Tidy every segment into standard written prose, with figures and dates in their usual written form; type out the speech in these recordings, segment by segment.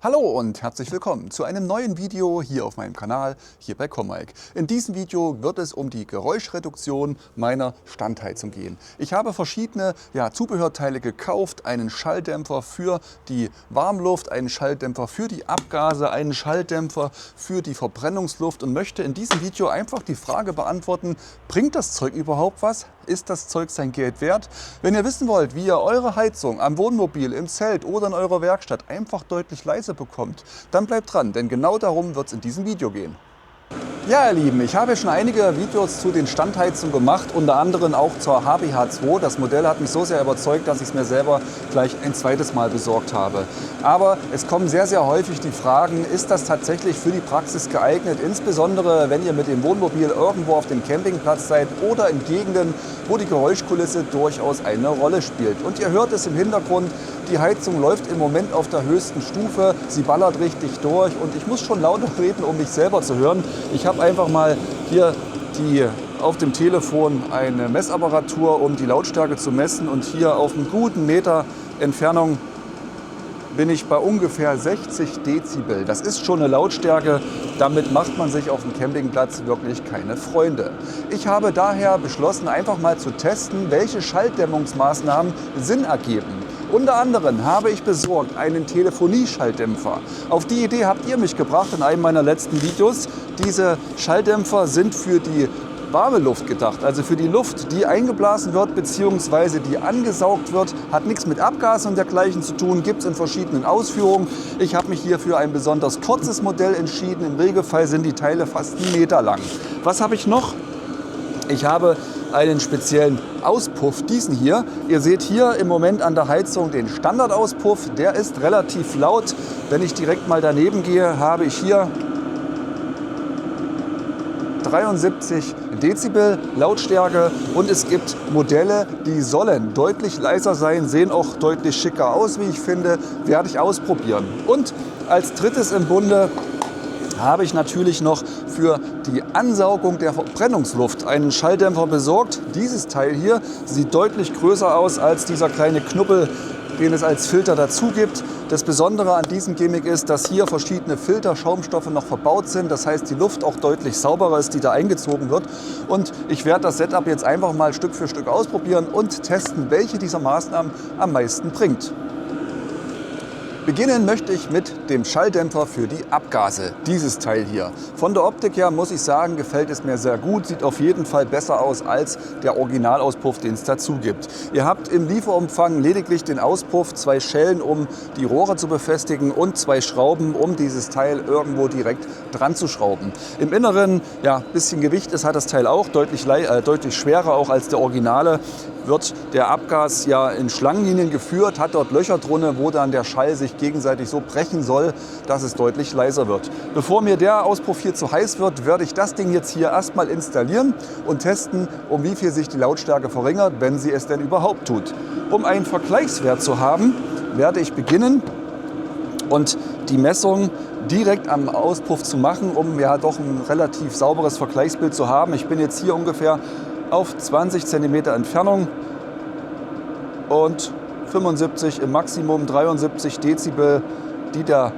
Hallo und herzlich willkommen zu einem neuen Video hier auf meinem Kanal, hier bei Comike. In diesem Video wird es um die Geräuschreduktion meiner Standheizung gehen. Ich habe verschiedene Zubehörteile gekauft, einen Schalldämpfer für die Warmluft, einen Schalldämpfer für die Abgase, einen Schalldämpfer für die Verbrennungsluft und möchte in diesem Video einfach die Frage beantworten, bringt das Zeug überhaupt was? Ist das Zeug sein Geld wert? Wenn ihr wissen wollt, wie ihr eure Heizung am Wohnmobil, im Zelt oder in eurer Werkstatt einfach deutlich leiser bekommt, dann bleibt dran, denn genau darum wird es in diesem Video gehen. Ja, ihr Lieben, ich habe schon einige Videos zu den Standheizungen gemacht, unter anderem auch zur HBH2. Das Modell hat mich so sehr überzeugt, dass ich es mir selber gleich ein zweites Mal besorgt habe. Aber es kommen sehr, sehr häufig die Fragen, ist das tatsächlich für die Praxis geeignet? Insbesondere, wenn ihr mit dem Wohnmobil irgendwo auf dem Campingplatz seid oder in Gegenden, wo die Geräuschkulisse durchaus eine Rolle spielt. Und ihr hört es im Hintergrund, die Heizung läuft im Moment auf der höchsten Stufe, sie ballert richtig durch und ich muss schon lauter reden, um mich selber zu hören. Ich habe einfach mal hier auf dem Telefon eine Messapparatur, um die Lautstärke zu messen, und hier auf einem guten Meter Entfernung bin ich bei ungefähr 60 Dezibel. Das ist schon eine Lautstärke, damit macht man sich auf dem Campingplatz wirklich keine Freunde. Ich habe daher beschlossen, einfach mal zu testen, welche Schalldämmungsmaßnahmen Sinn ergeben. Unter anderem habe ich besorgt einen Telefonie-Schalldämpfer. Auf die Idee habt ihr mich gebracht in einem meiner letzten Videos. Diese Schalldämpfer sind für die warme Luft gedacht, also für die Luft, die eingeblasen wird bzw. die angesaugt wird, hat nichts mit Abgas und dergleichen zu tun, gibt es in verschiedenen Ausführungen. Ich habe mich hier für ein besonders kurzes Modell entschieden. Im Regelfall sind die Teile fast 1 Meter lang. Was habe ich noch? Ich habe einen speziellen Auspuff, diesen hier. Ihr seht hier im Moment an der Heizung den Standardauspuff, der ist relativ laut. Wenn ich direkt mal daneben gehe, habe ich hier 73 Dezibel Lautstärke, und es gibt Modelle, die sollen deutlich leiser sein, sehen auch deutlich schicker aus, wie ich finde, werde ich ausprobieren. Und als drittes im Bunde habe ich natürlich noch für die Ansaugung der Verbrennungsluft einen Schalldämpfer besorgt. Dieses Teil hier sieht deutlich größer aus als dieser kleine Knubbel, den es als Filter dazu gibt. Das Besondere an diesem Gimmick ist, dass hier verschiedene Filterschaumstoffe noch verbaut sind. Das heißt, die Luft auch deutlich sauberer ist, die da eingezogen wird. Und ich werde das Setup jetzt einfach mal Stück für Stück ausprobieren und testen, welche dieser Maßnahmen am meisten bringt. Beginnen möchte ich mit dem Schalldämpfer für die Abgase, dieses Teil hier. Von der Optik her muss ich sagen, gefällt es mir sehr gut, sieht auf jeden Fall besser aus als der Originalauspuff, den es dazu gibt. Ihr habt im Lieferumfang lediglich den Auspuff, 2 Schellen, um die Rohre zu befestigen, und 2 Schrauben, um dieses Teil irgendwo direkt dran zu schrauben. Im Inneren, ja, ein bisschen Gewicht ist, hat das Teil auch, deutlich schwerer auch als der Originale. Wird der Abgas ja in Schlangenlinien geführt, hat dort Löcher drin, wo dann der Schall sich gegenseitig so brechen soll, dass es deutlich leiser wird. Bevor mir der Auspuff hier zu heiß wird, werde ich das Ding jetzt hier erstmal installieren und testen, um wie viel sich die Lautstärke verringert, wenn sie es denn überhaupt tut. Um einen Vergleichswert zu haben, werde ich beginnen und die Messung direkt am Auspuff zu machen, um ja doch ein relativ sauberes Vergleichsbild zu haben. Ich bin jetzt hier ungefähr auf 20 cm Entfernung und 75 im Maximum, 73 Dezibel, die der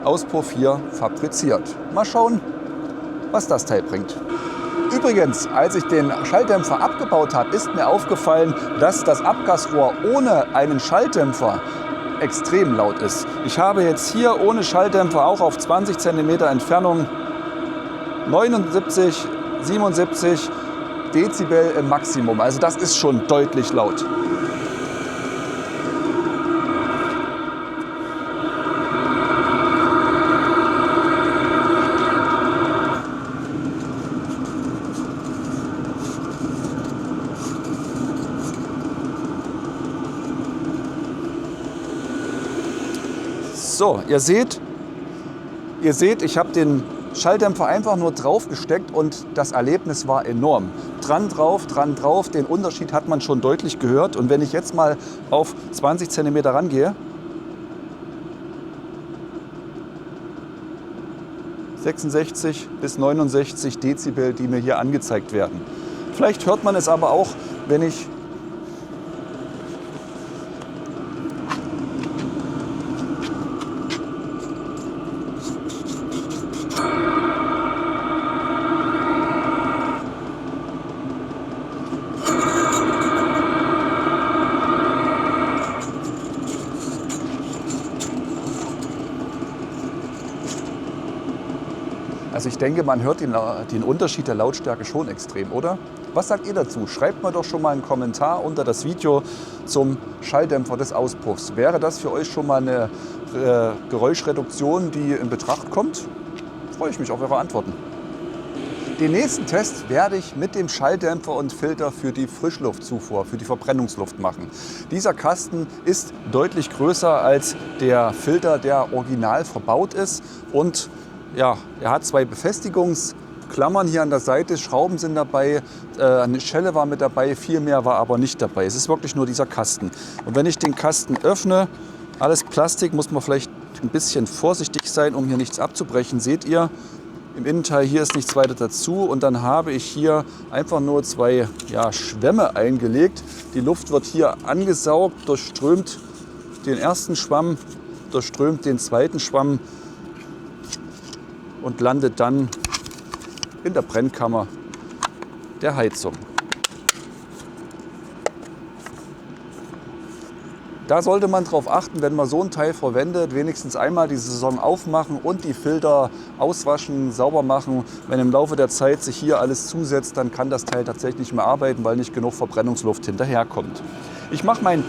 Auspuff hier fabriziert. Mal schauen, was das Teil bringt. Übrigens, als ich den Schalldämpfer abgebaut habe, ist mir aufgefallen, dass das Abgasrohr ohne einen Schalldämpfer extrem laut ist. Ich habe jetzt hier ohne Schalldämpfer auch auf 20 cm Entfernung 79, 77 Dezibel im Maximum. Also das ist schon deutlich laut. So, ihr seht, ich habe den Schalldämpfer einfach nur drauf gesteckt und das Erlebnis war enorm. Dran drauf, den Unterschied hat man schon deutlich gehört. Und wenn ich jetzt mal auf 20 cm rangehe, 66 bis 69 Dezibel, die mir hier angezeigt werden. Vielleicht hört man es aber auch, wenn ich Also ich denke, man hört den Unterschied der Lautstärke schon extrem, oder? Was sagt ihr dazu? Schreibt mir doch schon mal einen Kommentar unter das Video zum Schalldämpfer des Auspuffs. Wäre das für euch schon mal eine Geräuschreduktion, die in Betracht kommt? Freue ich mich auf eure Antworten. Den nächsten Test werde ich mit dem Schalldämpfer und Filter für die Frischluftzufuhr, für die Verbrennungsluft machen. Dieser Kasten ist deutlich größer als der Filter, der original verbaut ist. Und ja, er hat zwei Befestigungsklammern hier an der Seite, Schrauben sind dabei, eine Schelle war mit dabei, viel mehr war aber nicht dabei. Es ist wirklich nur dieser Kasten. Und wenn ich den Kasten öffne, alles Plastik, muss man vielleicht ein bisschen vorsichtig sein, um hier nichts abzubrechen. Seht ihr? Im Innenteil hier ist nichts weiter dazu und dann habe ich hier einfach nur zwei Schwämme eingelegt. Die Luft wird hier angesaugt, durchströmt den ersten Schwamm, durchströmt den zweiten Schwamm und landet dann in der Brennkammer der Heizung. Da sollte man darauf achten, wenn man so ein Teil verwendet, wenigstens einmal die Saison aufmachen und die Filter auswaschen, sauber machen. Wenn im Laufe der Zeit sich hier alles zusetzt, dann kann das Teil tatsächlich nicht mehr arbeiten, weil nicht genug Verbrennungsluft hinterherkommt. Ich mache meinen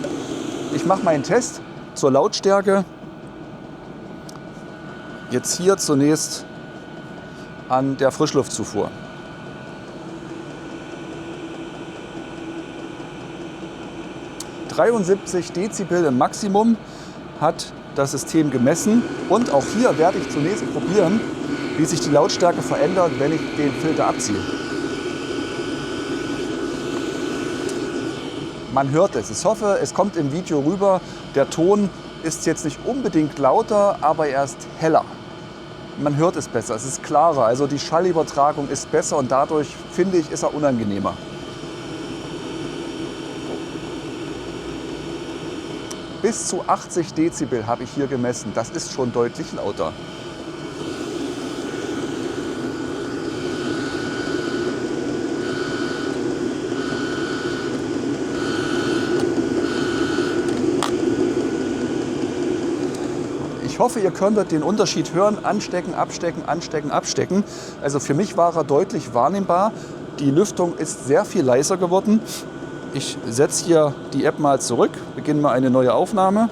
Test zur Lautstärke. Jetzt hier zunächst an der Frischluftzufuhr. (73 Dezibel im Maximum hat das System gemessen. Und auch hier werde ich zunächst probieren, wie sich die Lautstärke verändert, wenn ich den Filter abziehe. Man hört es. Ich hoffe, es kommt im Video rüber. Der Ton ist jetzt nicht unbedingt lauter, aber er ist heller. Man hört es besser, es ist klarer. Also die Schallübertragung ist besser und dadurch, finde ich, ist er unangenehmer. Bis zu 80 Dezibel habe ich hier gemessen. Das ist schon deutlich lauter. Ich hoffe, ihr könntet den Unterschied hören. Anstecken, abstecken, anstecken, abstecken. Also für mich war er deutlich wahrnehmbar. Die Lüftung ist sehr viel leiser geworden. Ich setze hier die App mal zurück, beginne mal eine neue Aufnahme.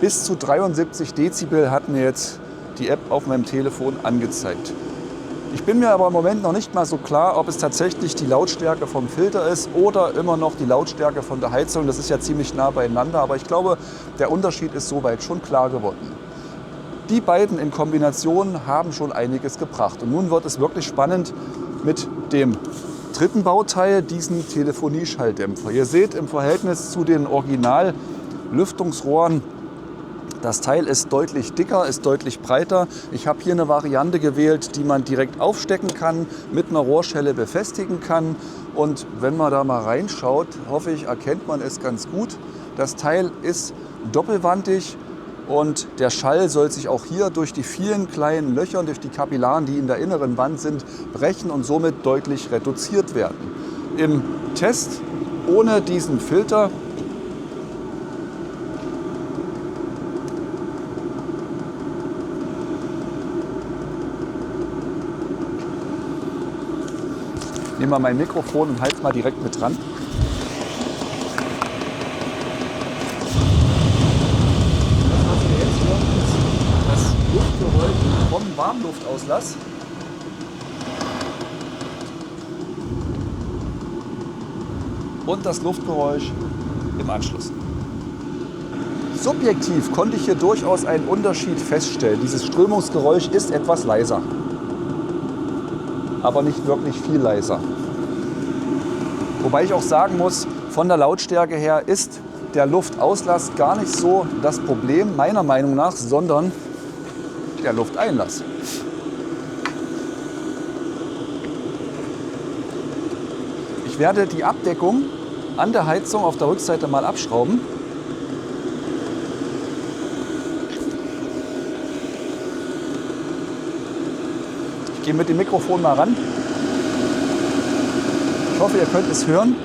Bis zu 73 Dezibel hat mir jetzt die App auf meinem Telefon angezeigt. Ich bin mir aber im Moment noch nicht mal so klar, ob es tatsächlich die Lautstärke vom Filter ist oder immer noch die Lautstärke von der Heizung. Das ist ja ziemlich nah beieinander, aber ich glaube, der Unterschied ist soweit schon klar geworden. Die beiden in Kombination haben schon einiges gebracht. Und nun wird es wirklich spannend mit dem dritten Bauteil, diesen Telefonieschalldämpfer. Ihr seht im Verhältnis zu den Original-Lüftungsrohren, das Teil ist deutlich dicker, ist deutlich breiter. Ich habe hier eine Variante gewählt, die man direkt aufstecken kann, mit einer Rohrschelle befestigen kann. Und wenn man da mal reinschaut, hoffe ich, erkennt man es ganz gut. Das Teil ist doppelwandig. Und der Schall soll sich auch hier durch die vielen kleinen Löcher, durch die Kapillaren, die in der inneren Wand sind, brechen und somit deutlich reduziert werden. Im Test ohne diesen Filter nehmen wir mein Mikrofon und halte es mal direkt mit dran. Vom Warmluftauslass. Und das Luftgeräusch im Anschluss. Subjektiv konnte ich hier durchaus einen Unterschied feststellen. Dieses Strömungsgeräusch ist etwas leiser, aber nicht wirklich viel leiser. Wobei ich auch sagen muss, von der Lautstärke her ist der Luftauslass gar nicht so das Problem, meiner Meinung nach, sondern der Lufteinlass. Ich werde die Abdeckung an der Heizung auf der Rückseite mal abschrauben. Ich gehe mit dem Mikrofon mal ran. Ich hoffe, ihr könnt es hören.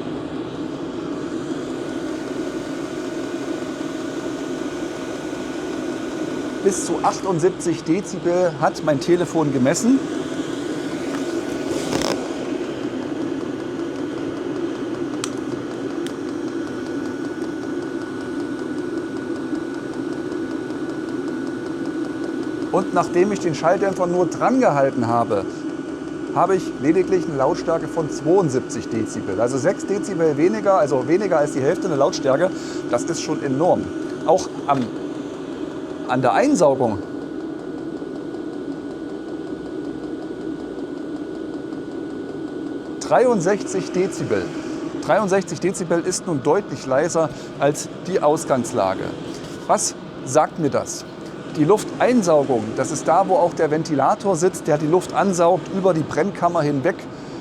bis zu 78 Dezibel hat mein Telefon gemessen. Und nachdem ich den Schalldämpfer nur dran gehalten habe, habe ich lediglich eine Lautstärke von 72 Dezibel. Also 6 Dezibel weniger, also weniger als die Hälfte der Lautstärke. Das ist schon enorm. Auch an der Einsaugung (63 Dezibel). 63 Dezibel ist nun deutlich leiser als die Ausgangslage. Was sagt mir das? Die Lufteinsaugung, das ist da, wo auch der Ventilator sitzt, der die Luft ansaugt, über die Brennkammer hinweg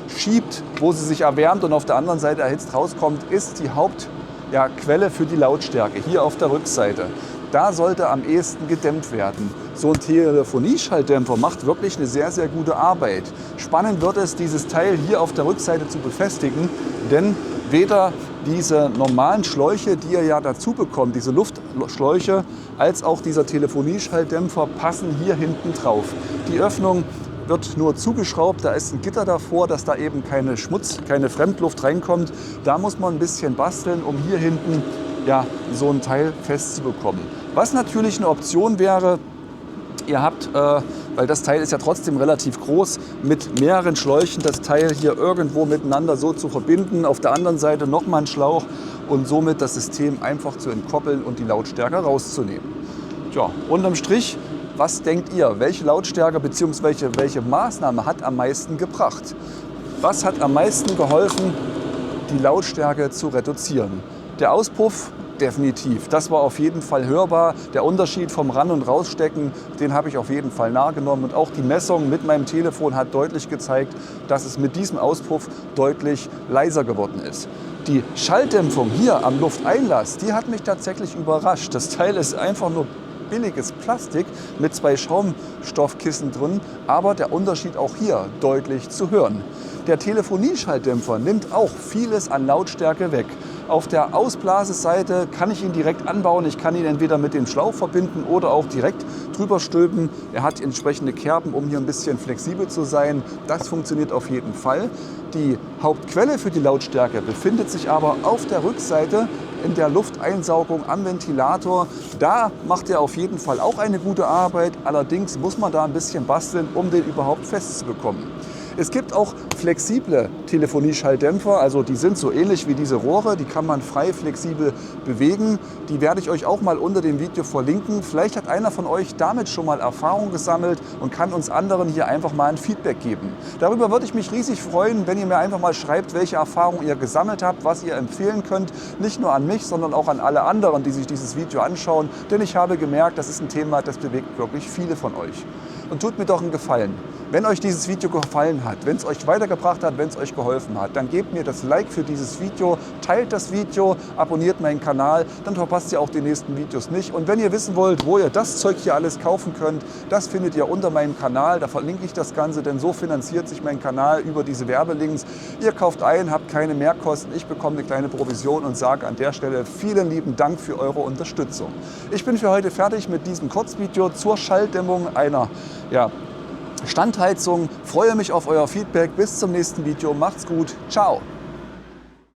schiebt, wo sie sich erwärmt und auf der anderen Seite erhitzt rauskommt, ist die Hauptquelle für die Lautstärke, hier auf der Rückseite. Da sollte am ehesten gedämmt werden. So ein Telefonieschalldämpfer macht wirklich eine sehr, sehr gute Arbeit. Spannend wird es, dieses Teil hier auf der Rückseite zu befestigen, denn weder diese normalen Schläuche, die ihr ja dazu bekommt, diese Luftschläuche, als auch dieser Telefonieschalldämpfer passen hier hinten drauf. Die Öffnung wird nur zugeschraubt, da ist ein Gitter davor, dass da eben keine Fremdluft reinkommt. Da muss man ein bisschen basteln, um hier hinten so ein Teil festzubekommen. Was natürlich eine Option wäre, ihr habt, weil das Teil ist ja trotzdem relativ groß, mit mehreren Schläuchen das Teil hier irgendwo miteinander so zu verbinden. Auf der anderen Seite nochmal ein Schlauch und somit das System einfach zu entkoppeln und die Lautstärke rauszunehmen. Tja, unterm Strich, was denkt ihr? Welche Lautstärke bzw. welche Maßnahme hat am meisten gebracht? Was hat am meisten geholfen, die Lautstärke zu reduzieren? Der Auspuff? Definitiv. Das war auf jeden Fall hörbar. Der Unterschied vom Ran- und Rausstecken, den habe ich auf jeden Fall nahegenommen. Und auch die Messung mit meinem Telefon hat deutlich gezeigt, dass es mit diesem Auspuff deutlich leiser geworden ist. Die Schalldämpfung hier am Lufteinlass, die hat mich tatsächlich überrascht. Das Teil ist einfach nur billiges Plastik mit 2 Schaumstoffkissen drin, aber der Unterschied auch hier deutlich zu hören. Der Telefonieschalldämpfer nimmt auch vieles an Lautstärke weg. Auf der Ausblaseseite kann ich ihn direkt anbauen. Ich kann ihn entweder mit dem Schlauch verbinden oder auch direkt drüber stülpen. Er hat entsprechende Kerben, um hier ein bisschen flexibel zu sein. Das funktioniert auf jeden Fall. Die Hauptquelle für die Lautstärke befindet sich aber auf der Rückseite in der Lufteinsaugung am Ventilator. Da macht er auf jeden Fall auch eine gute Arbeit. Allerdings muss man da ein bisschen basteln, um den überhaupt festzubekommen. Es gibt auch flexible Telefonieschalldämpfer, also die sind so ähnlich wie diese Rohre, die kann man frei flexibel bewegen. Die werde ich euch auch mal unter dem Video verlinken. Vielleicht hat einer von euch damit schon mal Erfahrung gesammelt und kann uns anderen hier einfach mal ein Feedback geben. Darüber würde ich mich riesig freuen, wenn ihr mir einfach mal schreibt, welche Erfahrungen ihr gesammelt habt, was ihr empfehlen könnt. Nicht nur an mich, sondern auch an alle anderen, die sich dieses Video anschauen. Denn ich habe gemerkt, das ist ein Thema, das bewegt wirklich viele von euch. Und tut mir doch einen Gefallen. Wenn euch dieses Video gefallen hat, wenn es euch weitergebracht hat, wenn es euch geholfen hat, dann gebt mir das Like für dieses Video, teilt das Video, abonniert meinen Kanal, dann verpasst ihr auch die nächsten Videos nicht. Und wenn ihr wissen wollt, wo ihr das Zeug hier alles kaufen könnt, das findet ihr unter meinem Kanal, da verlinke ich das Ganze, denn so finanziert sich mein Kanal über diese Werbelinks. Ihr kauft ein, habt keine Mehrkosten, ich bekomme eine kleine Provision und sage an der Stelle vielen lieben Dank für eure Unterstützung. Ich bin für heute fertig mit diesem Kurzvideo zur Schalldämmung einer Standheizung. Freue mich auf euer Feedback. Bis zum nächsten Video. Macht's gut. Ciao.